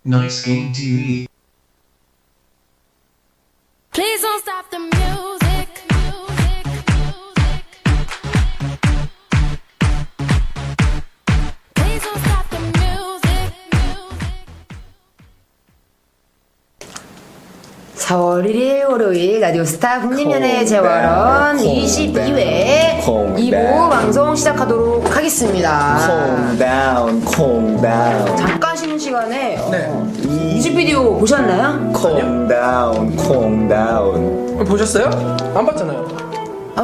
Nice Game TV. Please don't stop the music. Please don't stop the music. 4월 1일 월요일 라디오스타 국립연애 재활원 22회 2부 방송 시작하도록 하겠습니다. 콩다운 잠깐 쉬는 시간에 네. 뮤직비디오 보셨나요? 콩다운 보셨어요? 안 봤잖아요. 아,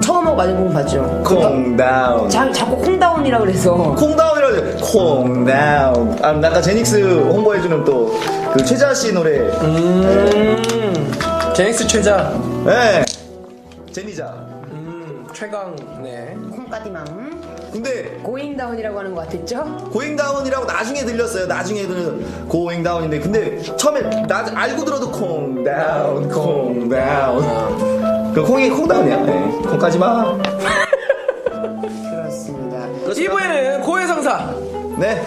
처음하고 많이 보면 봤죠. 콩다운 자꾸 콩다운이라 그래서 콩다운이라고 콩다운. 아, 아까 제닉스 홍보해주는 또 그 최자씨 노래. 제닉스 최자. 네. 제니자. 최강. 네. 콩까디망 근데 고잉다운이라고 하는 것 같았죠? 고잉다운이라고 나중에 들렸어요. 나중에 들은 고잉다운인데 근데 처음에 알고 들어도 콩다운. 그 콩이 콩다운이야. 네. 콩까지 마. 그렇습니다. 2부에는 고해성사. 네.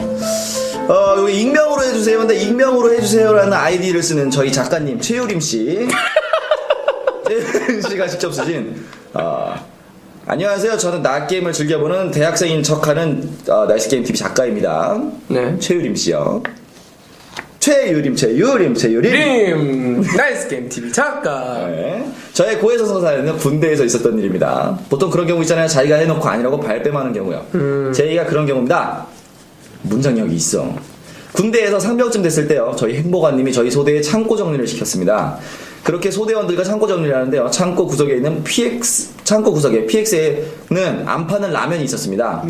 여기 익명으로 해주세요. 근데 익명으로 해주세요라는 아이디를 쓰는 저희 작가님 최유림 씨. 최유림 씨가 직접 쓰신 안녕하세요. 저는 낮게임을 즐겨보는 대학생인 척하는 나이스게임 TV 작가입니다. 네. 최유림 씨요. 최유림. 림. 나이스 게임 TV 작가. 네. 저의 고해성사 사연은 군대에서 있었던 일입니다. 보통 그런 경우 있잖아요. 자기가 해놓고 아니라고 발뺌하는 경우요. 제이가 그런 경우입니다. 문장력이 있어. 군대에서 상병쯤 됐을 때요. 저희 행보관님이 저희 소대에 창고 정리를 시켰습니다. 그렇게 소대원들과 창고 정리를 하는데요. 창고 구석에 있는 창고 구석에 PX에는 안 파는 라면이 있었습니다.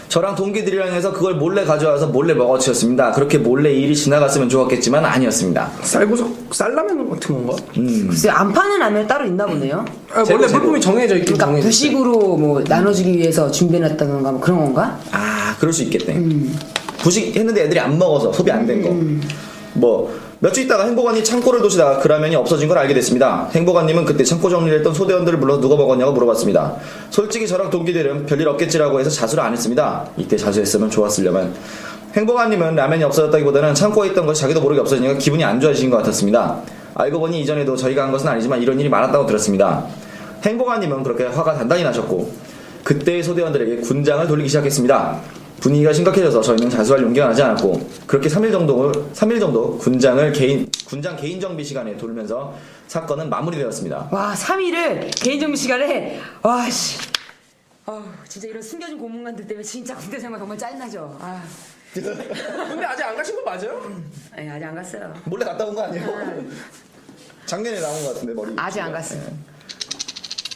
저랑 동기들이랑 해서 그걸 몰래 가져와서 몰래 먹어치웠습니다. 그렇게 몰래 일이 지나갔으면 좋았겠지만 아니었습니다. 쌀라면 같은 건가? 글쎄 안 파는 라면 따로 있나 보네요. 원래 물품이 정해져 있긴 그러니까 정해져 부식으로 뭐 나눠주기 위해서 준비해놨다던가 뭐 그런 건가? 아, 그럴 수 있겠네. 부식 했는데 애들이 안 먹어서 소비 안 된 거. 뭐 몇 주 있다가 행보관이 창고를 도시다가 그 라면이 없어진 걸 알게 됐습니다. 행보관님은 그때 창고 정리를 했던 소대원들을 불러 누가 먹었냐고 물어봤습니다. 솔직히 저랑 동기들은 별일 없겠지라고 해서 자수를 안 했습니다. 이때 자수했으면 좋았으려면. 행보관님은 라면이 없어졌다기보다는 창고에 있던 것이 자기도 모르게 없어지니까 기분이 안 좋아지신 것 같았습니다. 알고 보니 이전에도 저희가 한 것은 아니지만 이런 일이 많았다고 들었습니다. 행보관님은 그렇게 화가 단단히 나셨고 그때의 소대원들에게 군장을 돌리기 시작했습니다. 분위기가 심각해져서 저희는 자수할 용기가 나지 않았고 그렇게 3일 정도 군장 개인 정비 시간에 돌면서 사건은 마무리되었습니다. 와 3일을 개인정비 시간에 와씨 진짜 이런 숨겨진 고문관들 때문에 진짜 군대 생활 정말 짜증나죠. 근데 아직 안 가신 거 맞아요? 아니 아직 안 갔어요. 몰래 갔다 온 거 아니에요? 작년에 나온 것 같은데 머리. 아직 안 갔어요.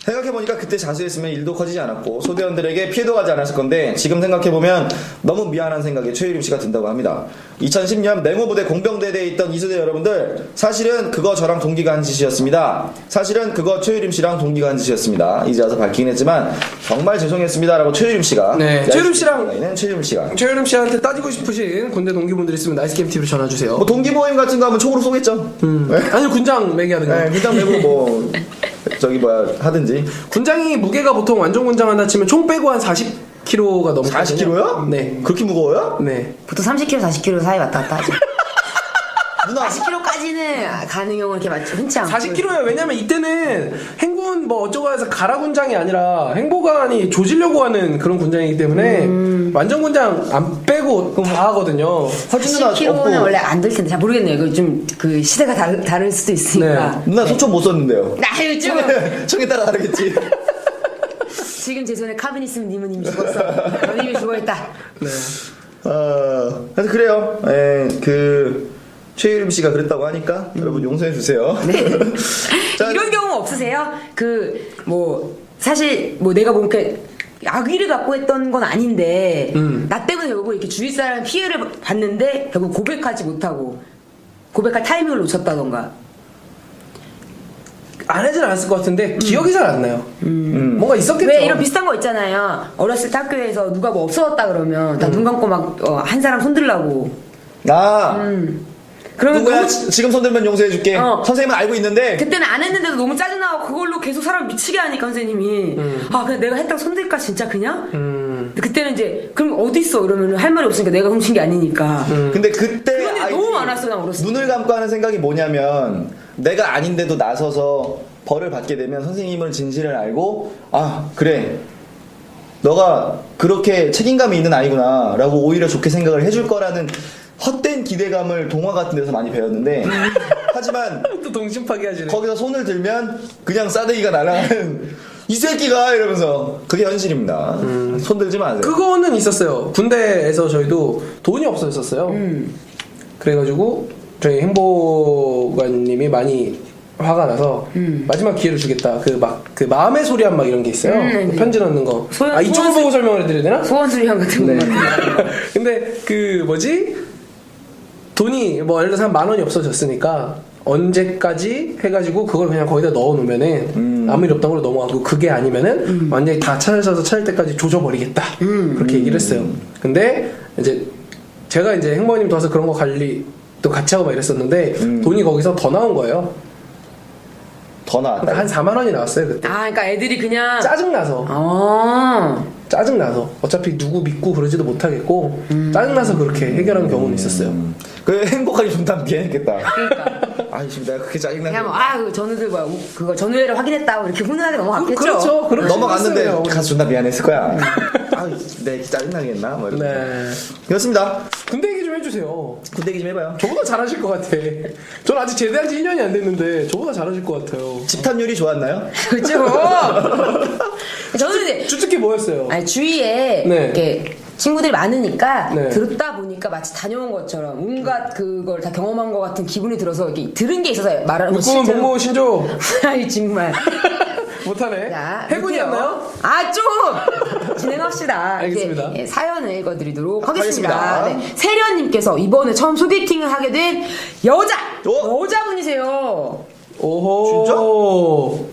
생각해보니까 그때 자수했으면 일도 커지지 않았고 소대원들에게 피해도 가지 않았을 건데 지금 생각해보면 너무 미안한 생각에 최유림 씨가 든다고 합니다. 2010년 냉호부대 공병대대에 있던 이수대 여러분들 사실은 그거 저랑 동기가 한 짓이었습니다. 사실은 그거 최유림 씨랑 동기가 한 짓이었습니다. 이제 와서 밝히긴 했지만 정말 죄송했습니다 라고 최유림 씨가 네, 최유림 씨랑 최유림 씨한테 따지고 싶으신 군대 동기분들 있으면 나이스 게임 TV로 전화주세요. 뭐 동기 모임 같은 거 하면 총으로 쏘겠죠. 아니면 군장 매기 하든가. 네, 군장 메고 뭐 저기 뭐야 하든지. 군장이 무게가 보통 완전 군장 한다 치면 총 빼고 한 40kg가 넘거든요. 40kg요? 네. 그렇게 무거워요? 네. 보통 30kg, 40kg 사이 왔다 갔다 하죠. 누나 40kg까지는 가능형을 이렇게 맞죠. 흔치 않고. 40kg예요. 왜냐면 이때는 행군 뭐 어쩌고 해서 가라 군장이 아니라 행보관이 조지려고 하는 그런 군장이기 때문에 완전 군장 안 빼고 다 하거든요. 허진 누나 40kg는 원래 안 될 텐데 잘 모르겠네요. 이거 좀 그 시대가 다를 수도 있으니까. 누나 소총 못 썼는데요. 나 요즘 총에 따라 다르겠지. 지금 제 손에 카빈 있으면 님은 이미 죽었어. 넌 이미 죽어있다. 네. 그래서 그래요. 최유림 씨가 그랬다고 하니까 여러분 용서해 주세요. 네. 자, 이런 경우 없으세요? 사실 내가 뭐 이렇게 악의를 갖고 했던 건 아닌데 나 때문에 결국 이렇게 주위 사람 피해를 봤는데 결국 고백하지 못하고 고백할 타이밍을 놓쳤다던가. 안 하진 않았을 것 같은데 기억이 잘 안 나요. 뭔가 있었겠죠. 왜 이런 비슷한 거 있잖아요. 어렸을 때 학교에서 누가 뭐 없어졌다 그러면 다 눈 감고 막 한 사람 손들라고. 그러면 누구야? 너무 지금 손들면 용서해 줄게. 선생님은 알고 있는데 그때는 안 했는데도 너무 짜증나고 그걸로 계속 사람 미치게 하니까 선생님이 그냥 내가 했다고 손들까 진짜 그냥? 근데 그때는 이제 그럼 어디 있어 이러면 할 말이 없으니까 내가 훔친 게 아니니까. 근데 그때 그런 일이 너무 아이들이 많았어 난 어렸을 때. 눈을 감고 하는 생각이 뭐냐면 내가 아닌데도 나서서 벌을 받게 되면 선생님은 진실을 알고 아 그래 너가 그렇게 책임감이 있는 아이구나 라고 오히려 좋게 생각을 해줄 거라는 헛된 기대감을 동화 같은 데서 많이 배웠는데 하지만 또 동심 파괴하시네. 거기서 손을 들면 그냥 싸대기가 날아가는 이 새끼가 이러면서 그게 현실입니다. 손 들지 마세요. 그거는 있었어요. 군대에서 저희도 돈이 없어졌었어요. 그래가지고 저희 행보관님이 많이 화가 나서 마지막 기회를 주겠다. 그 마음의 소리한 막 이런 게 있어요. 그 편지 넣는 거. 이쪽을 보고 설명을 해드려야 되나? 소원수리한 같은 거. 네. 근데 그 뭐지? 돈이 뭐 예를 들어서 한 10,000원이 없어졌으니까 언제까지 해가지고 그걸 그냥 거기다 넣어놓으면은 아무 일 없던 걸로 넘어가고 그게 아니면은 완전히 다 찾아서 찾을 때까지 조져버리겠다 그렇게 얘기를 했어요. 근데 이제 제가 이제 행보님 도와서 그런 거 관리도 같이 하고 막 이랬었는데 돈이 거기서 더 나온 거예요. 더 나왔다. 그러니까 한 4만 원이 나왔어요 그때. 아, 그러니까 애들이 그냥 짜증나서 짜증나서 어차피 누구 믿고 그러지도 못하겠고 짜증나서 그렇게 해결하는 경우는 있었어요. 그 행복하게 존나 미안했겠다. 그러니까 아이씨 내가 그렇게 짜증나게 그냥 뭐 전우들 뭐야 그거 전우회를 확인했다고 이렇게 훈훈하게 넘어갔겠죠. 그렇죠. 그럼 넘어갔는데 했어요. 가서 존나 미안했을 거야. 아, 내가 짜증나게 했나? 뭐 이러면서. 네. 그렇습니다. 군대 얘기 좀 해주세요. 군대 얘기 좀 해봐요. 저보다 잘하실 것 같아. 전 아직 제대한 지 1년이 안 됐는데 저보다 잘하실 것 같아요. 집탐률이 좋았나요? 그렇죠. 저는 이제 주특기 뭐였어요? 아니 주위에 네. 이렇게 친구들이 많으니까 네. 들었다 보니까 마치 다녀온 것처럼 온갖 그걸 다 경험한 것 같은 기분이 들어서 이렇게 들은 게 있어서 말하는 거 육군 실제로. 복무 신조 아이 정말. 못하네. 자, 해군이었나요? 아, 좀! 진행합시다. 알겠습니다. 이제, 사연을 읽어드리도록 하겠습니다. 하겠습니다. 네. 세련님께서 이번에 처음 소개팅을 하게 된 오! 여자분이세요. 오호.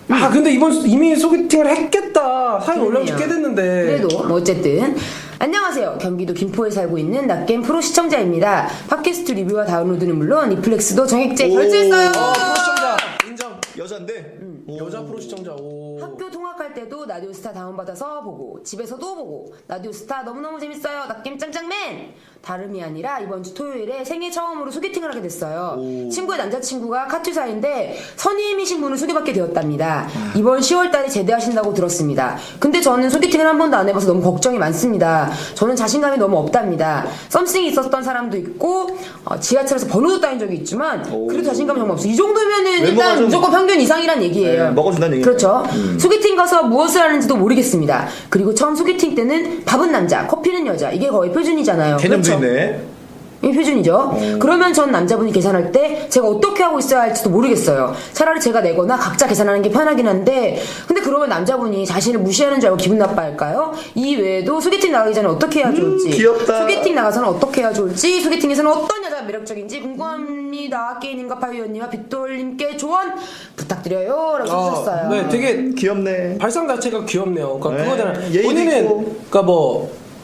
아 근데 이미 소개팅을 했겠다. 사연 올라온 지 꽤 됐는데. 그래도 뭐 어쨌든 안녕하세요. 경기도 김포에 살고 있는 낫게임 프로 시청자입니다. 팟캐스트 리뷰와 다운로드는 물론 리플렉스도 정액제 결제했어요. 프로 시청자 인정. 여잔데? 여자 프로 시청자. 오. 학교 통학할 때도 라디오스타 다운받아서 보고 집에서도 보고 라디오스타 너무너무 재밌어요. 낫게임 짱짱맨. 다름이 아니라 이번 주 토요일에 생애 처음으로 소개팅을 하게 됐어요. 친구의 남자친구가 카투사인데 선임이신 분을 소개받게 되었답니다. 이번 10월달에 제대하신다고 들었습니다. 근데 저는 소개팅을 한 번도 안 해봐서 너무 걱정이 많습니다. 저는 자신감이 너무 없답니다. 썸씽이 있었던 사람도 있고 지하철에서 번호도 따인 적이 있지만 그래도 자신감이 정말 없어요. 이 정도면은 외모가 일단 좀- 무조건 평균 이상이란 얘기예요. 네, 먹어준다는 얘기예요. 그렇죠. 소개팅 가서 무엇을 하는지도 모르겠습니다. 그리고 처음 소개팅 때는 밥은 남자, 커피는 여자. 이게 거의 표준이잖아요. 개념도 그렇죠? 있네. 이 표준이죠. 그러면 전 남자분이 계산할 때 제가 어떻게 하고 있어야 할지도 모르겠어요. 차라리 제가 내거나 각자 계산하는 게 편하긴 한데 근데 그러면 남자분이 자신을 무시하는 줄 알고 기분 나빠할까요? 이 외에도 소개팅 나가기 전에 어떻게 해야 좋을지 귀엽다. 소개팅 나가서는 어떻게 해야 좋을지 소개팅에서는 어떤 여자가 매력적인지 궁금합니다. 게이님과 파이언님과 빗돌님께 조언 부탁드려요 라고 써주셨어요. 네, 되게 귀엽네. 발상 자체가 귀엽네요. 그러니까 네, 그거잖아. 예의도 본인은 있고. 그러니까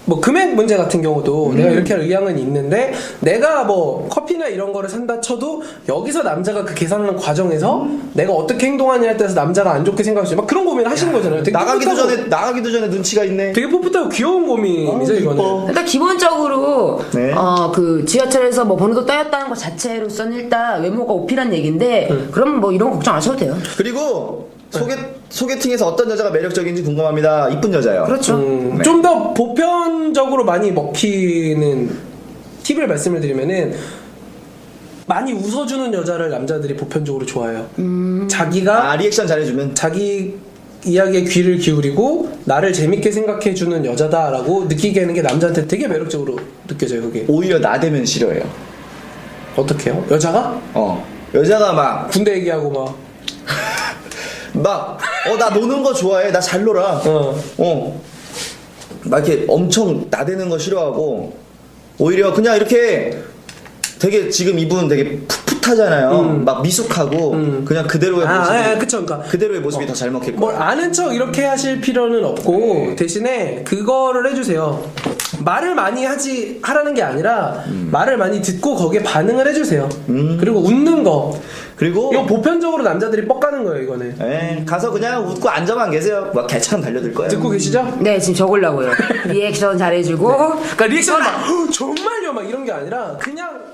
뭐 금액 문제 같은 경우도 내가 이렇게 할 의향은 있는데 내가 뭐 커피나 이런 거를 산다 쳐도 여기서 남자가 그 계산하는 과정에서 내가 어떻게 행동하냐에 따라서 남자가 안 좋게 생각할 수 있는 막 그런 고민을 하시는 거잖아요. 되게 나가기도 풋풋하고- 나가기도 전에 눈치가 있네. 되게 풋풋하고 귀여운 고민이죠 이거는. 이뻐. 일단 기본적으로 네. 그 지하철에서 뭐 번호도 따였다는 것 자체로서는 일단 외모가 오피란 얘기인데 그럼 뭐 이런 거 걱정 안 하셔도 돼요. 그리고 소개팅에서 어떤 여자가 매력적인지 궁금합니다. 이쁜 여자요. 그렇죠. 네. 좀 더 보편적으로 많이 먹히는 팁을 말씀을 드리면은 많이 웃어주는 여자를 남자들이 보편적으로 좋아해요. 자기가 리액션 잘해주면 자기 이야기에 귀를 기울이고 나를 재밌게 생각해주는 여자다라고 느끼게 하는 게 남자한테 되게 매력적으로 느껴져요. 그게 오히려 나대면 싫어해요. 어떻게 해요? 여자가? 여자가 막 군대 얘기하고 막 나 노는 거 좋아해. 나 잘 놀아. 막 이렇게 엄청 나대는 거 싫어하고 오히려 그냥 이렇게 되게 지금 이분 되게 풋풋하잖아요. 막 미숙하고 그냥 그대로의 모습이 그쵸. 그러니까 그대로의 모습이 더 잘 먹힐 뭘 거예요. 아는 척 이렇게 하실 필요는 없고 대신에 그거를 해주세요. 말을 많이 하라는 게 아니라 말을 많이 듣고 거기에 반응을 해주세요. 그리고 웃는 거. 그리고 이거 보편적으로 남자들이 뻑가는 거예요, 이거는. 예, 가서 그냥 웃고 앉아만 계세요. 막 개처럼 달려들 거예요. 듣고 계시죠? 네, 지금 적으려고요. 리액션 잘해주고. 그러니까 리액션 막 정말요 막 이런 게 아니라 그냥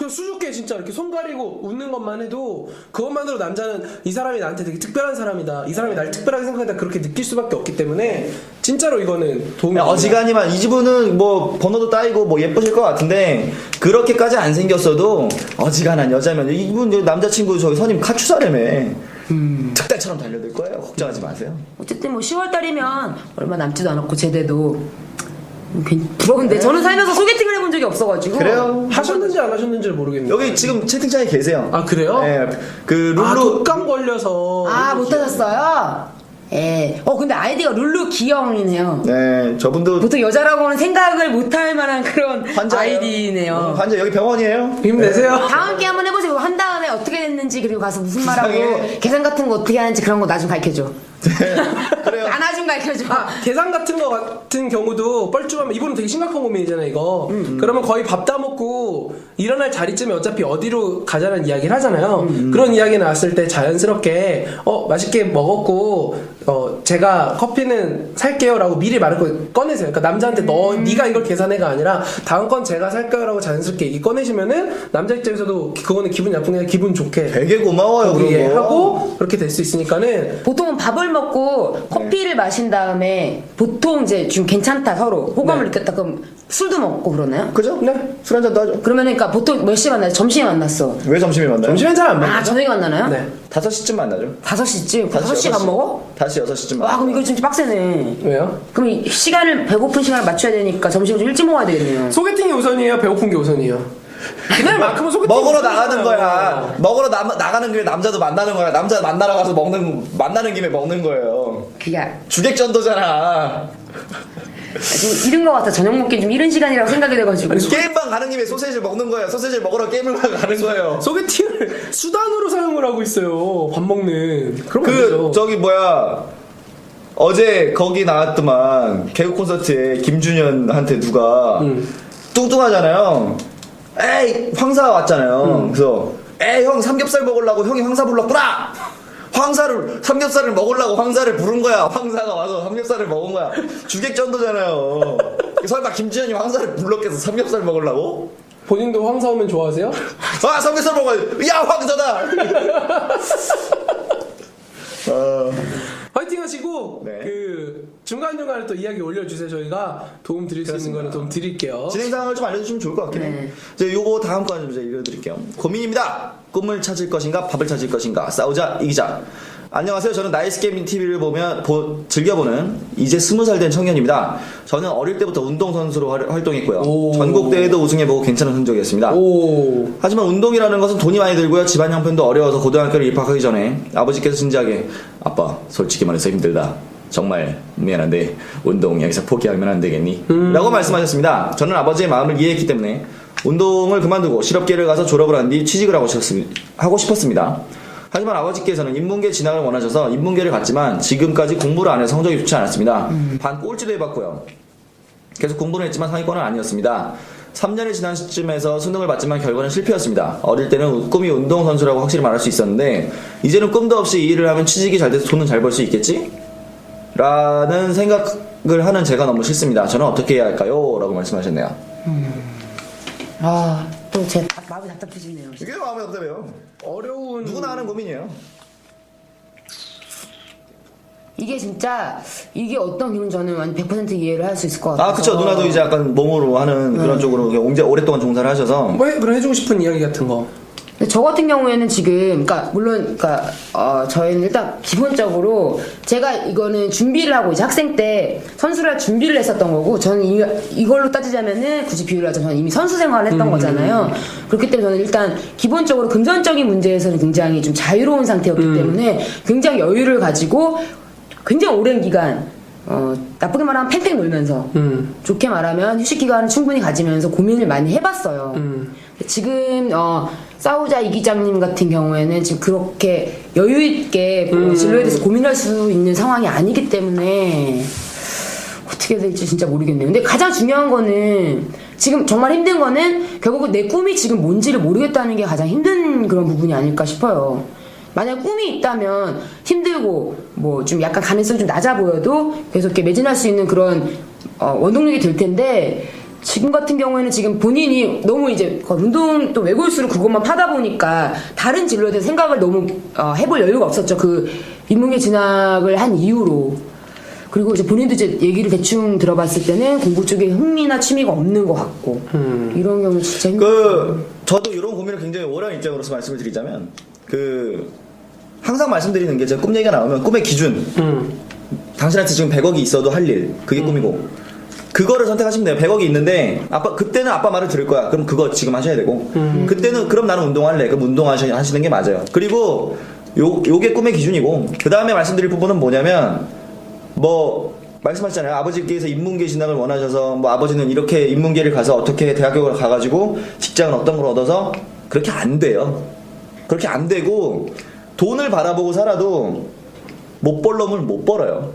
수줍게 진짜 이렇게 손 가리고 웃는 것만 해도 그것만으로 남자는 이 사람이 나한테 되게 특별한 사람이다, 이 사람이 날 특별하게 생각한다, 그렇게 느낄 수밖에 없기 때문에 진짜로 이거는 도움이 됩니다. 어지간히만 이 집은 뭐 번호도 따이고 뭐 예쁘실 것 같은데 그렇게까지 안 생겼어도 어지간한 여자면 이분 남자친구 저기 선임 카추사라며 특달처럼 달려들 거예요. 걱정하지 마세요. 어쨌든 뭐 10월달이면 얼마 남지도 않았고 제대도 부러운데 저는 살면서 소개팅을 해본 적이 없어가지고. 그래요? 하셨는지 안 하셨는지를 모르겠네요. 여기 지금 채팅창에 계세요. 아 그래요? 네, 그 룰루 독감 걸려서 못하셨어요? 예. 근데 아이디가 룰루 기영이네요. 네, 저분도 보통 여자라고는 생각을 못할 만한 그런 환자예요. 아이디네요. 환자 여기 병원이에요. 힘내세요. 다음 기 한번 해보세요. 한 다음에 어떻게 됐는지, 그리고 가서 무슨 말하고 이상해. 계산 같은 거 어떻게 하는지 그런 거 나 좀 가르쳐줘. 그래요. 나 좀 가르쳐줘. 계산 같은 거 같은 경우도 뻘쭘하면 이분은 되게 심각한 고민이잖아요, 이거. 그러면 거의 밥 다 먹고 일어날 자리쯤에 어차피 어디로 가자는 이야기를 하잖아요. 그런 이야기 나왔을 때 자연스럽게 맛있게 먹었고 제가 커피는 살게요라고 미리 말을 꺼내세요. 그러니까 남자한테 네가 이걸 계산해가 아니라 다음 건 제가 살게요라고 자연스럽게 얘기 꺼내시면은 남자 입장에서도 그거는 기분 나쁜 게 아니라 기분 좋게 되게 고마워요. 거기에 그런 거. 하고 그렇게 될 수 있으니까는 보통은 밥을 먹고 커피를 마신 다음에 보통 이제 좀 괜찮다, 서로 호감을 느꼈다, 그럼 술도 먹고 그러나요? 그죠? 네. 술 한잔도 하죠. 그러면 그러니까 보통 몇 시에 만나요? 점심에 만났어. 왜 점심에 만나요? 점심엔 잘 안 먹죠. 저녁에 만나나요? 네. 5시쯤 만나죠. 5시쯤? 5시에 밥 먹어? 5시 6시쯤 와, 그럼 이거 진짜 빡세네. 왜요? 그럼 이 시간을, 배고픈 시간을 맞춰야 되니까 점심을 좀 일찍 먹어야 되겠네요. 소개팅이 우선이에요? 배고픈 게 우선이에요? 그날만큼은 소개팅 먹으러 나가는 거야. 먹으러 나가는 김에 남자도 만나는 거야. 남자 만나러 가서 만나는 김에 먹는 거예요. 그게 주객전도잖아. 좀 이른 것 같아. 저녁 먹기 좀 이른 시간이라고 생각이 돼가지고. 게임방 가는 김에 소세지를 먹는 거예요. 소세지를 먹으러 게임을 가는 거예요. 소개팅을 수단으로 사용을 하고 있어요. 밥 먹는. 그럼 안 되죠. 저기 뭐야. 어제 거기 나왔더만 개그 콘서트에 김준현한테 누가 뚱뚱하잖아요. 에이 황사 왔잖아요. 그래서 에이 형 삼겹살 먹으려고 형이 황사 불렀구나. 삼겹살을 먹으려고 황사를 부른 거야. 황사가 와서 삼겹살을 먹은 거야. 주객전도잖아요. 설마 김준현이 황사를 불렀겠어? 삼겹살 먹으려고? 본인도 황사 오면 좋아하세요? 아 삼겹살 먹어야 돼. 야 황사다. 화이팅 하시고 네. 그 중간중간에 또 이야기 올려주세요. 저희가 도움 드릴 수 있는 거는 도움 드릴게요. 진행 상황을 좀 알려주시면 좋을 것 같긴 해. 네. 이제 요거 다음 거 좀 읽어드릴게요. 고민입니다. 꿈을 찾을 것인가, 밥을 찾을 것인가, 싸우자, 이기자. 안녕하세요. 저는 나이스 게이밍 TV를 즐겨보는 이제 20살 된 청년입니다. 저는 어릴 때부터 운동선수로 활동했고요. 오. 전국대회도 우승해보고 괜찮은 흔적이었습니다. 오. 하지만 운동이라는 것은 돈이 많이 들고요. 집안 형편도 어려워서 고등학교를 입학하기 전에 아버지께서 진지하게 아빠 솔직히 말해서 힘들다. 정말 미안한데 운동 여기서 포기하면 안 되겠니? 라고 말씀하셨습니다. 저는 아버지의 마음을 이해했기 때문에 운동을 그만두고 실업계를 가서 졸업을 한 뒤 취직을 하고 싶었습니다. 하지만 아버지께서는 인문계 진학을 원하셔서 인문계를 갔지만 지금까지 공부를 안 해서 성적이 좋지 않았습니다. 반 꼴찌도 해봤고요. 계속 공부는 했지만 상위권은 아니었습니다. 3년이 지난 시점에서 수능을 봤지만 결과는 실패였습니다. 어릴 때는 꿈이 운동선수라고 확실히 말할 수 있었는데 이제는 꿈도 없이 이 일을 하면 취직이 잘 돼서 돈은 잘 벌 수 있겠지? 라는 생각을 하는 제가 너무 싫습니다. 저는 어떻게 해야 할까요? 라고 말씀하셨네요. 또 제 마음이 답답해지네요. 이게 마음이 답답해요. 어려운 누구나 하는 고민이에요. 이게 진짜 이게 어떤 기분 저는 완전 100% 이해를 할 수 있을 것 같아요. 아, 그쵸. 누나도 이제 약간 몸으로 하는 그런 쪽으로 오랫동안 종사를 하셔서. 뭐 그럼 해주고 싶은 이야기 같은 거. 근데 저 같은 경우에는 지금, 그러니까 물론, 그러니까 저희는 일단 기본적으로 제가 이거는 준비를 하고 이제 학생 때 선수를 할 준비를 했었던 거고, 저는 이걸로 따지자면은 굳이 비유를 하자면 저는 이미 선수 생활을 했던 거잖아요. 그렇기 때문에 저는 일단 기본적으로 금전적인 문제에서는 굉장히 좀 자유로운 상태였기 때문에 굉장히 여유를 가지고 굉장히 오랜 기간 나쁘게 말하면 팽팽 놀면서 좋게 말하면 휴식 기간을 충분히 가지면서 고민을 많이 해봤어요. 지금 싸우자 이기장님 같은 경우에는 지금 그렇게 여유 있게 진로에 대해서 고민할 수 있는 상황이 아니기 때문에 어떻게 될지 진짜 모르겠네요. 근데 가장 중요한 거는 지금 정말 힘든 거는 결국은 내 꿈이 지금 뭔지를 모르겠다는 게 가장 힘든 그런 부분이 아닐까 싶어요. 만약 꿈이 있다면 힘들고 뭐 좀 약간 가능성이 좀 낮아 보여도 계속 이렇게 매진할 수 있는 그런 원동력이 될 텐데 지금 같은 경우에는 지금 본인이 너무 이제 운동 또 외골수로 그것만 파다 보니까 다른 진로에 대해서 생각을 너무 해볼 여유가 없었죠. 그 인문계 진학을 한 이후로. 그리고 이제 본인도 이제 얘기를 대충 들어봤을 때는 공부 쪽에 흥미나 취미가 없는 것 같고 이런 경우 진짜 힘들어요. 저도 이런 고민을 굉장히 오랜 입장으로서 말씀을 드리자면 항상 말씀드리는 게 제가 꿈 얘기가 나오면 꿈의 기준 당신한테 지금 100억이 있어도 할 일 그게 꿈이고 그거를 선택하시면 돼요. 100억이 있는데 그때는 아빠 말을 들을 거야. 그럼 그거 지금 하셔야 되고 그때는 그럼 나는 운동할래. 그럼 운동하시는 게 맞아요. 그리고 요게 꿈의 기준이고 그 다음에 말씀드릴 부분은 뭐냐면 뭐 말씀하셨잖아요. 아버지께서 인문계 진학을 원하셔서 뭐 아버지는 이렇게 인문계를 가서 어떻게 대학교를 가가지고 직장은 어떤 걸 얻어서 그렇게 안 돼요. 그렇게 안 되고 돈을 바라보고 살아도 못 벌 놈을 못 벌어요.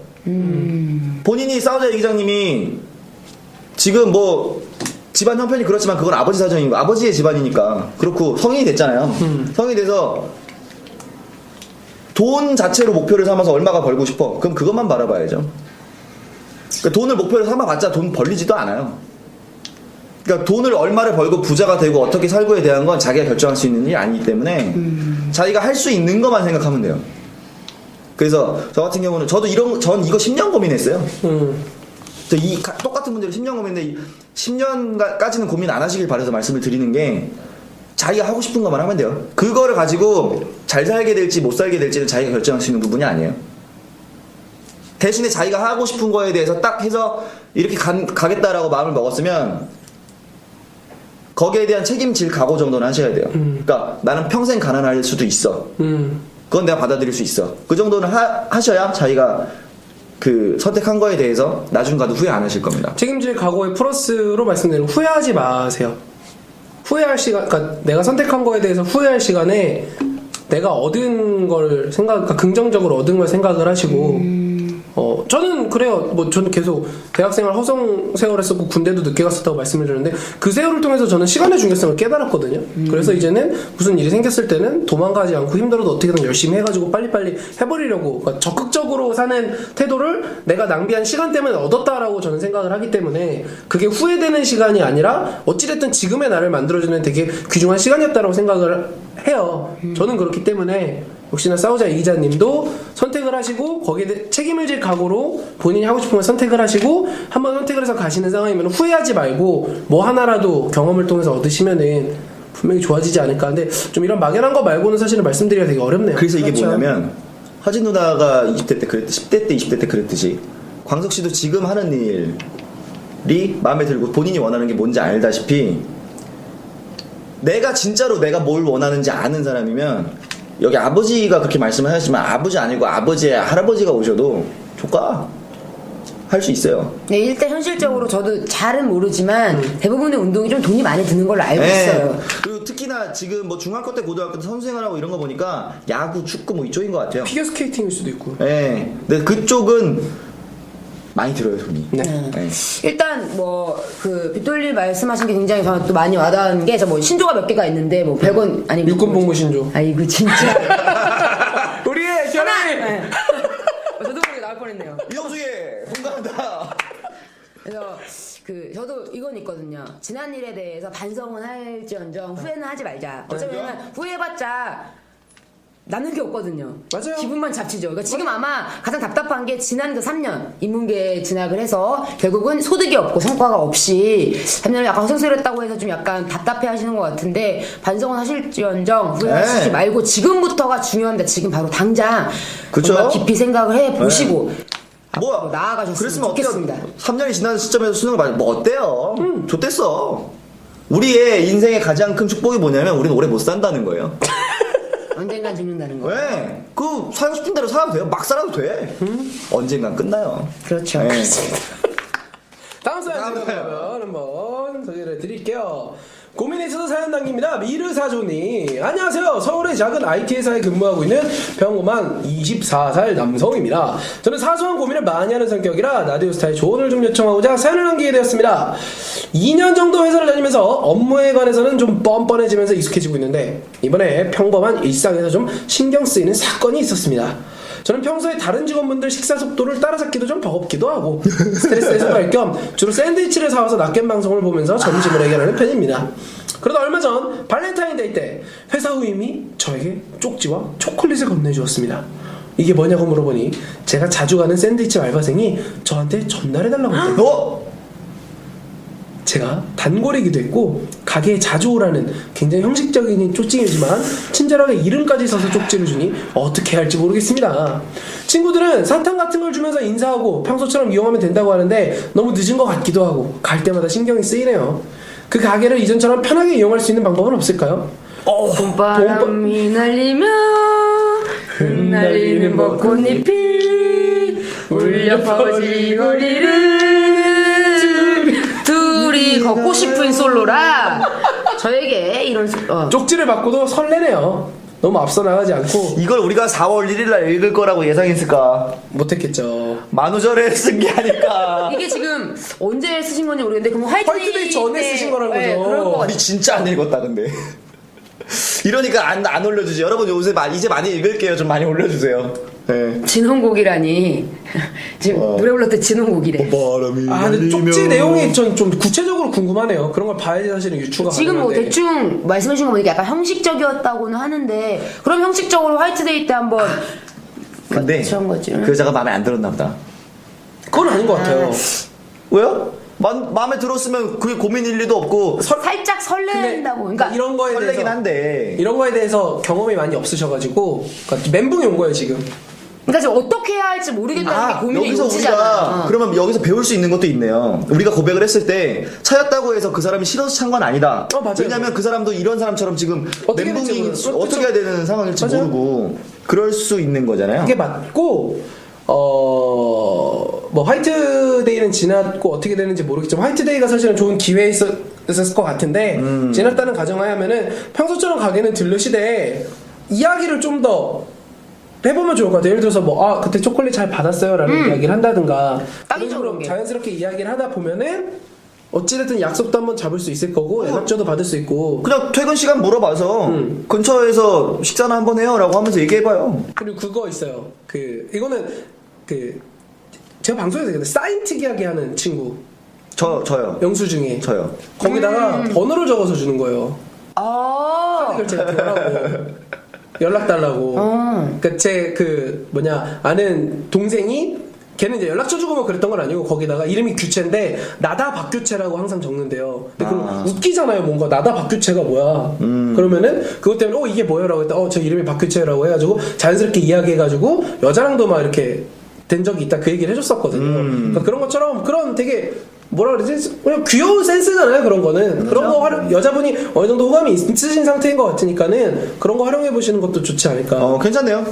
본인이 싸우자 이기장님이 지금 뭐 집안 형편이 그렇지만 그건 아버지 사정이고 아버지의 집안이니까 그렇고 성인이 됐잖아요. 성인이 돼서 돈 자체로 목표를 삼아서 얼마가 벌고 싶어. 그럼 그것만 바라봐야죠. 그러니까 돈을 목표로 삼아봤자 돈 벌리지도 않아요. 그러니까 돈을 얼마를 벌고 부자가 되고 어떻게 살고에 대한 건 자기가 결정할 수 있는 일이 아니기 때문에 자기가 할 수 있는 것만 생각하면 돼요. 그래서 저 같은 경우는 전 이거 10년 고민했어요. 똑같은 문제를 10년 고민했는데 10년까지는 고민 안 하시길 바라서 말씀을 드리는 게 자기가 하고 싶은 것만 하면 돼요. 그거를 가지고 잘 살게 될지 못 살게 될지는 자기가 결정할 수 있는 부분이 아니에요. 대신에 자기가 하고 싶은 거에 대해서 딱 해서 이렇게 가겠다라고 마음을 먹었으면 거기에 대한 책임질 각오 정도는 하셔야 돼요. 그러니까 나는 평생 가난할 수도 있어. 그건 내가 받아들일 수 있어. 그 정도는 하셔야 자기가 그 선택한 거에 대해서 나중 가도 후회 안 하실 겁니다. 책임질 각오의 플러스로 말씀드리면 후회하지 마세요. 후회할 시간, 그러니까 내가 선택한 거에 대해서 후회할 시간에 내가 얻은 걸 그러니까 긍정적으로 얻은 걸 생각을 하시고 저는 그래요. 뭐 저는 계속 대학생활 허송 세월했었고 군대도 늦게 갔었다고 말씀을 드렸는데 그 세월을 통해서 저는 시간의 중요성을 깨달았거든요. 그래서 이제는 무슨 일이 생겼을 때는 도망가지 않고 힘들어도 어떻게든 열심히 해가지고 빨리빨리 해버리려고 그러니까 적극적으로 사는 태도를 내가 낭비한 시간 때문에 얻었다라고 저는 생각을 하기 때문에 그게 후회되는 시간이 아니라 어찌됐든 지금의 나를 만들어주는 되게 귀중한 시간이었다라고 생각을 해요. 저는 그렇기 때문에 역시나 싸우자 이 기자님도 선택을 하시고 거기에 책임을 질 각오로 본인이 하고 싶은 걸 선택을 하시고 한번 선택을 해서 가시는 상황이면 후회하지 말고 뭐 하나라도 경험을 통해서 얻으시면은 분명히 좋아지지 않을까. 근데 좀 이런 막연한 거 말고는 사실은 말씀드리기가 되게 어렵네요. 그래서 이게 그렇죠. 뭐냐면 하진 누나가 20대 때 그랬듯이 10대 때 20대 때 그랬듯이 광석 씨도 지금 하는 일이 마음에 들고 본인이 원하는 게 뭔지 알다시피 내가 진짜로 내가 뭘 원하는지 아는 사람이면 여기 아버지가 그렇게 말씀을 하셨지만 아버지 아니고 아버지의 할아버지가 오셔도 조카 할 수 있어요. 네, 일단 현실적으로 저도 잘은 모르지만 대부분의 운동이 좀 돈이 많이 드는 걸로 알고 있어요. 그리고 특히나 지금 뭐 중학교 때 고등학교 때 선수 생활하고 이런 거 보니까 야구, 축구 뭐 이쪽인 것 같아요. 피겨스케이팅일 수도 있고. 네. 근데 그쪽은 많이 들어요, 돈이. 네. 네. 일단 뭐 그 빅돌리 말씀하신 게 굉장히 저는 또 많이 와닿은 게 저 뭐 신조가 몇 개가 있는데 뭐 100원 아니 육군복무 신조. 아이고 진짜 우리의 결혼이. 네. 저도 모르게 나올 뻔했네요. 이영수에 공감한다. 그래서 저도 이건 있거든요. 지난 일에 대해서 반성은 할지언정 후회는 하지 말자. 어차피 그래요? 후회해봤자 남는 게 없거든요. 맞아요. 기분만 잡치죠. 그러니까 지금 아마 가장 답답한 게 지난 그 3년 인문계 진학을 해서 결국은 소득이 없고 성과가 없이 3년을 약간 허송세월했다고 해서 좀 약간 답답해 하시는 것 같은데 반성은 하실지언정 후회하시지 네. 말고 지금부터가 중요합니다. 지금 바로 당장 그쵸? 정말 깊이 생각을 해보시고 뭐 나아가셨으면 그랬으면 좋겠습니다. 3년이 지난 시점에서 수능을 받 뭐 어때요? 좋댔어. 우리의 인생의 가장 큰 축복이 뭐냐면 우리는 오래 못 산다는 거예요. 언젠간 죽는다는 거. 왜? 그 살고 싶은 대로 살아도 돼요. 막 살아도 돼. 언젠간 끝나요. 그렇죠. 네. 다음 사연 한번 소개를 드릴게요. 고민이 있어서 사연 남깁니다. 미르사조님. 안녕하세요. 서울의 작은 IT 회사에 근무하고 있는 평범한 24살 남성입니다. 저는 사소한 고민을 많이 하는 성격이라 라디오스타의 조언을 좀 요청하고자 사연을 남기게 되었습니다. 2년 정도 회사를 다니면서 업무에 관해서는 좀 뻔뻔해지면서 익숙해지고 있는데 이번에 평범한 일상에서 좀 신경 쓰이는 사건이 있었습니다. 저는 평소에 다른 직원분들 식사 속도를 따라잡기도 좀 버겁기도 하고 스트레스 해소할 겸 주로 샌드위치를 사와서 낮겜 방송을 보면서 점심을 해결하는 편입니다. 그러다 얼마 전 발렌타인데이 때 회사 후임이 저에게 쪽지와 초콜릿을 건네주었습니다. 이게 뭐냐고 물어보니 제가 자주 가는 샌드위치 알바생이 저한테 전달해달라고 했대요. 제가 단골이기도 했고 가게에 자주 오라는 굉장히 형식적인 쪽지이지만 친절하게 이름까지 써서 쪽지를 주니 어떻게 해야 할지 모르겠습니다. 친구들은 사탕 같은 걸 주면서 인사하고 평소처럼 이용하면 된다고 하는데 너무 늦은 것 같기도 하고 갈 때마다 신경이 쓰이네요. 그 가게를 이전처럼 편하게 이용할 수 있는 방법은 없을까요? 봄바람이 날리며 흩날리는 벚꽃잎이 울려 퍼질 거리를 둘이 걷고 싶은 솔로라 저에게 이런 쪽지를 받고도 설레네요. 너무 앞서 나가지 않고 이걸 우리가 4월 1일날 읽을 거라고 예상했을까? 못했겠죠. 만우절에 쓴 게 아닐까? 이게 지금 언제 쓰신 건지 모르겠는데 그럼 화이트데이 전에 쓰신 거라는 네, 거죠. 그럴 것 같아요. 우리 진짜 안 읽었다 근데. 이러니까 안 올려주지. 여러분 요새 이제 많이 읽을게요. 좀 많이 올려주세요. 네. 진홍곡이라니 지금 노래 불렀던 진홍곡이래. 근데 쪽지 내용이 전 좀 구체적으로 궁금하네요. 그런 걸 봐야지 사실은 유추가 지금 뭐 가능한데. 대충 말씀하신 거 보니까 약간 형식적이었다고는 하는데 그럼 형식적으로 화이트데이 때 한번 근데 그런 거지. 그 여자가 마음에 안 들었나 보다. 그건 아닌 것 같아요. 왜요? 마음에 들었으면 그게 고민일 리도 없고 살짝 설렌다고. 그러니까 이런 거에 설레긴 대해서 한데. 이런 거에 대해서 경험이 많이 없으셔가지고 그러니까 멘붕이 온 거예요 지금. 그러니까 지금 어떻게 해야 할지 모르겠다는 게 고민의 여기서 요지잖아. 우리가 그러면 여기서 배울 수 있는 것도 있네요. 우리가 고백을 했을 때 차였다고 해서 그 사람이 싫어서 찬 건 아니다. 맞아요. 왜냐면 그 사람도 이런 사람처럼 지금 어떻게 멘붕이 될지 모르- 어떻게 해야 되는 상황일지 맞아요. 모르고 그럴 수 있는 거잖아요. 그게 맞고 뭐 화이트데이는 지났고 어떻게 되는지 모르겠지만 화이트데이가 사실은 좋은 기회였을 것 같은데 지났다는 가정하에면은 평소처럼 가게는 들르시되 이야기를 좀 더 해보면 좋을 것 같아요. 예를 들어서 뭐 그때 초콜릿 잘 받았어요라는 이야기를 한다든가 딱이죠, 그런 그런 게. 자연스럽게 이야기를 하다 보면은 어찌됐든 약속도 한번 잡을 수 있을 거고 연락처도 받을 수 있고 그냥 퇴근 시간 물어봐서 근처에서 식사나 한번 해요라고 하면서 얘기해봐요. 그리고 그거 있어요. 이거는 제가 방송에서 근데 사인 특이하게 하는 친구 저요. 영수 중에 저요. 거기다가 번호를 적어서 주는 거예요. 아. 카드 결제 하라고 연락 달라고. 그러니까 제 아는 동생이 걔는 이제 연락처 주고 뭐 그랬던 건 아니고 거기다가 이름이 규채인데 나다 박규채라고 항상 적는데요. 근데 그거 웃기잖아요. 뭔가 나다 박규채가 뭐야? 그러면은 그것 때문에 이게 뭐야라고 했다. 저 이름이 박규채라고 해가지고 자연스럽게 이야기해가지고 여자랑도 막 이렇게 된 적이 있다 그 얘기를 해줬었거든요. 그러니까 그런 것처럼 그런 되게 뭐라 그러지? 그냥 귀여운 센스잖아요. 그런 거는 그런 거 여자분이 어느 정도 호감이 있으신 상태인 것 같으니까는 그런 거 활용해 보시는 것도 좋지 않을까. 괜찮네요.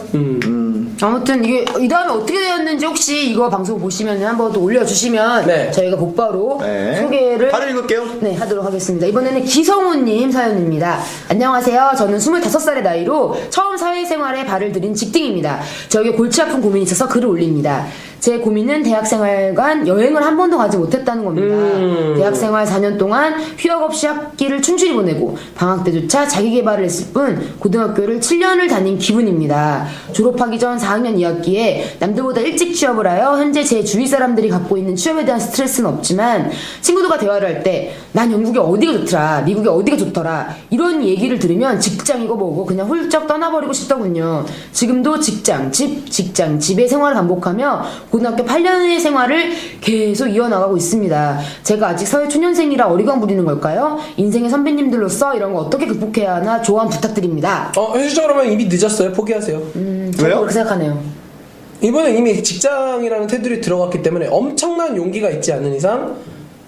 아무튼 이게 이 다음에 어떻게 되었는지 혹시 이거 방송 보시면 한번 또 올려주시면 네. 저희가 곧바로 네. 소개를 바로 읽을게요. 네, 하도록 하겠습니다. 이번에는 기성우님 사연입니다. 안녕하세요. 저는 25살의 나이로 처음 사회생활에 발을 들인 직딩입니다. 저에게 골치 아픈 고민이 있어서 글을 올립니다. 제 고민은 대학생활간 여행을 한 번도 가지 못했다는 겁니다. 대학생활 4년 동안 휴학 없이 학기를 충실히 보내고 방학 때조차 자기계발을 했을 뿐 고등학교를 7년을 다닌 기분입니다. 졸업하기 전 4학년 2학기에 남들보다 일찍 취업을 하여 현재 제 주위 사람들이 갖고 있는 취업에 대한 스트레스는 없지만 친구들과 대화를 할 때 난 영국이 어디가 좋더라, 미국이 어디가 좋더라 이런 얘기를 들으면 직장이고 뭐고 그냥 훌쩍 떠나버리고 싶더군요. 지금도 직장, 집의 생활을 반복하며 고등학교 8년의 생활을 계속 이어나가고 있습니다. 제가 아직 사회초년생이라 어리광 부리는 걸까요? 인생의 선배님들로서 이런 거 어떻게 극복해야 하나 조언 부탁드립니다. 현실적으로는 이미 늦었어요. 포기하세요. 저도 왜요? 그렇게 생각하네요. 이번에 이미 직장이라는 테두리 들어갔기 때문에 엄청난 용기가 있지 않는 이상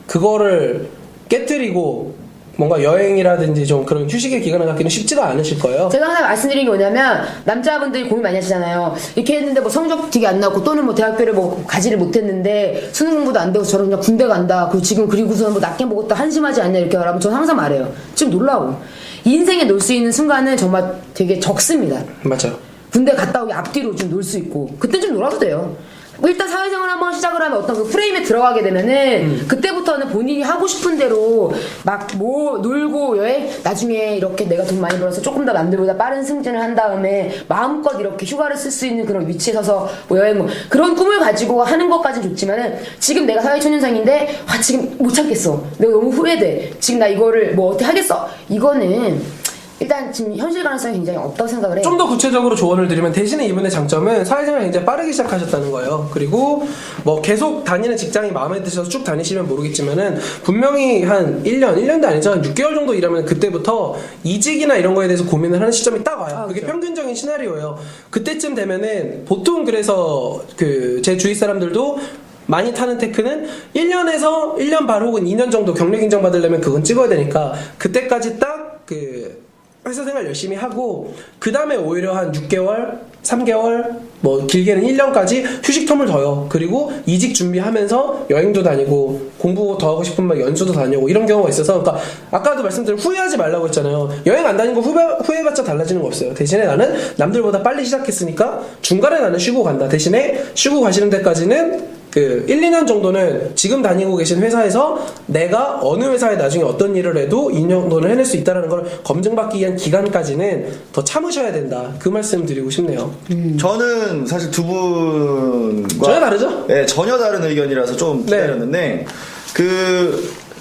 그거를 깨뜨리고 뭔가 여행이라든지 좀 그런 휴식의 기간을 갖기는 쉽지가 않으실 거예요. 제가 항상 말씀드린 게 뭐냐면 남자분들이 고민 많이 하시잖아요. 이렇게 했는데 뭐 성적 되게 안 나왔고 또는 뭐 대학교를 뭐 가지를 못했는데 수능 공부도 안 되고 저는 그냥 군대 간다. 그리고 지금 그리고서는 뭐 낮게 먹었다 한심하지 않냐 이렇게 말하면 저는 항상 말해요. 지금 놀라고 인생에 놀 수 있는 순간은 정말 되게 적습니다. 맞아요. 군대 갔다 오기 앞뒤로 좀 놀 수 있고 그때 좀 놀아도 돼요. 뭐 일단 사회생활 한번 시작을 하면 어떤 그 프레임에 들어가게 되면은 그때부터는 본인이 하고 싶은 대로 막 뭐 놀고 여행 나중에 이렇게 내가 돈 많이 벌어서 조금 더 남들보다 빠른 승진을 한 다음에 마음껏 이렇게 휴가를 쓸 수 있는 그런 위치에 서서 뭐 여행 뭐 그런 꿈을 가지고 하는 것까지는 좋지만은 지금 내가 사회초년생인데 아 지금 못 참겠어 내가 너무 후회돼 지금 나 이거를 뭐 어떻게 하겠어 이거는 일단 지금 현실 가능성이 굉장히 없다고 생각을 해요. 좀 더 구체적으로 조언을 드리면 대신에 이분의 장점은 사회생활을 굉장히 빠르게 시작하셨다는 거예요. 그리고 뭐 계속 다니는 직장이 마음에 드셔서 쭉 다니시면 모르겠지만은 분명히 한 1년도 아니죠. 한 6개월 정도 일하면 그때부터 이직이나 이런 거에 대해서 고민을 하는 시점이 딱 와요. 그게 그렇죠. 평균적인 시나리오예요. 그때쯤 되면은 보통 그래서 그 제 주위 사람들도 많이 타는 테크는 1년에서 1년 반 혹은 2년 정도 경력 인정 받으려면 그건 찍어야 되니까 그때까지 딱 그 회사 생활 열심히 하고 그 다음에 오히려 한 6개월, 3개월, 뭐 길게는 1년까지 휴식 텀을 둬요. 그리고 이직 준비하면서 여행도 다니고 공부 더 하고 싶으면 연수도 다니고 이런 경우가 있어서 그러니까 아까도 말씀드린 후회하지 말라고 했잖아요. 여행 안 다니는 거 후회해봤자 달라지는 거 없어요. 대신에 나는 남들보다 빨리 시작했으니까 중간에 나는 쉬고 간다. 대신에 쉬고 가시는 데까지는 그 1, 2년 정도는 지금 다니고 계신 회사에서 내가 어느 회사에 나중에 어떤 일을 해도 이 정도는 해낼 수 있다는 걸 검증받기 위한 기간까지는 더 참으셔야 된다. 그 말씀 드리고 싶네요. 저는 사실 두 분과 전혀 다르죠? 네, 전혀 다른 의견이라서 좀 네. 기다렸는데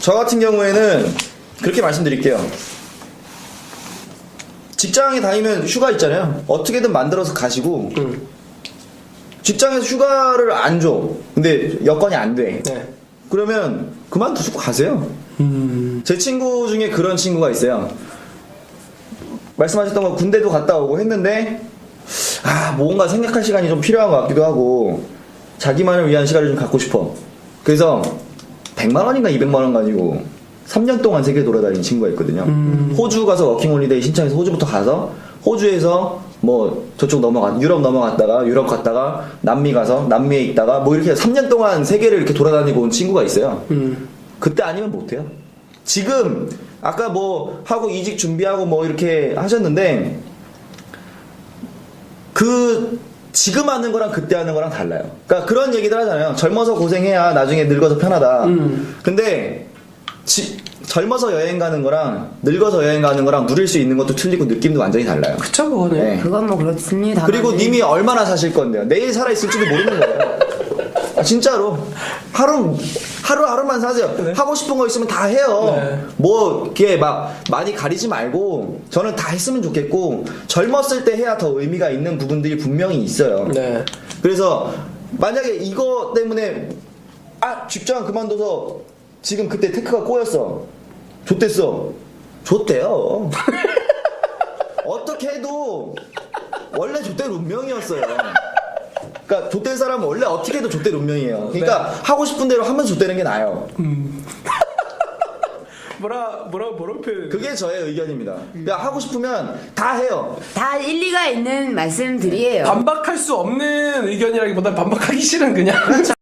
저 같은 경우에는 그렇게 말씀드릴게요. 직장에 다니면 휴가 있잖아요. 어떻게든 만들어서 가시고 직장에서 휴가를 안 줘. 근데 여건이 안 돼. 네. 그러면 그만두시고 가세요. 제 친구 중에 그런 친구가 있어요. 말씀하셨던 거 군대도 갔다 오고 했는데 뭔가 생각할 시간이 좀 필요한 것 같기도 하고 자기만을 위한 시간을 좀 갖고 싶어. 그래서 100만 원인가 200만 원 가지고 3년 동안 세계 돌아다닌 친구가 있거든요. 호주 가서 워킹홀리데이 신청해서 호주부터 가서 호주에서 뭐 저쪽 유럽 넘어갔다가 유럽 갔다가 남미 가서 남미에 있다가 뭐 이렇게 3년 동안 세계를 이렇게 돌아다니고 온 친구가 있어요. 그때 아니면 못해요. 지금 아까 뭐 하고 이직 준비하고 뭐 이렇게 하셨는데 지금 하는 거랑 그때 하는 거랑 달라요. 그러니까 그런 얘기들 하잖아요. 젊어서 고생해야 나중에 늙어서 편하다. 근데 젊어서 여행 가는 거랑 늙어서 여행 가는 거랑 누릴 수 있는 것도 틀리고 느낌도 완전히 달라요. 그쵸, 그거는. 네. 그건 뭐 그렇습니다. 그리고 님이 얼마나 사실 건데요. 내일 살아있을지도 모르는 거예요. 진짜로 하루하루만 사세요. 네. 하고 싶은 거 있으면 다 해요. 네. 뭐 이렇게 막 많이 가리지 말고 저는 다 했으면 좋겠고 젊었을 때 해야 더 의미가 있는 부분들이 분명히 있어요. 네. 그래서 만약에 이거 때문에 직장 그만둬서 지금 그때 테크가 꼬였어. 좆됐어. 좆대요. 어떻게 해도 원래 좆될 운명이었어요. 그러니까 좆될 사람은 원래 어떻게 해도 좆될 운명이에요. 그러니까 하고 싶은 대로 하면서 좆되는 게 나아요. 뭐라 표현. 그게 저의 의견입니다. 그러니까 하고 싶으면 다 해요. 다 일리가 있는 말씀들이에요. 반박할 수 없는 의견이라기보다 반박하기 싫은 그냥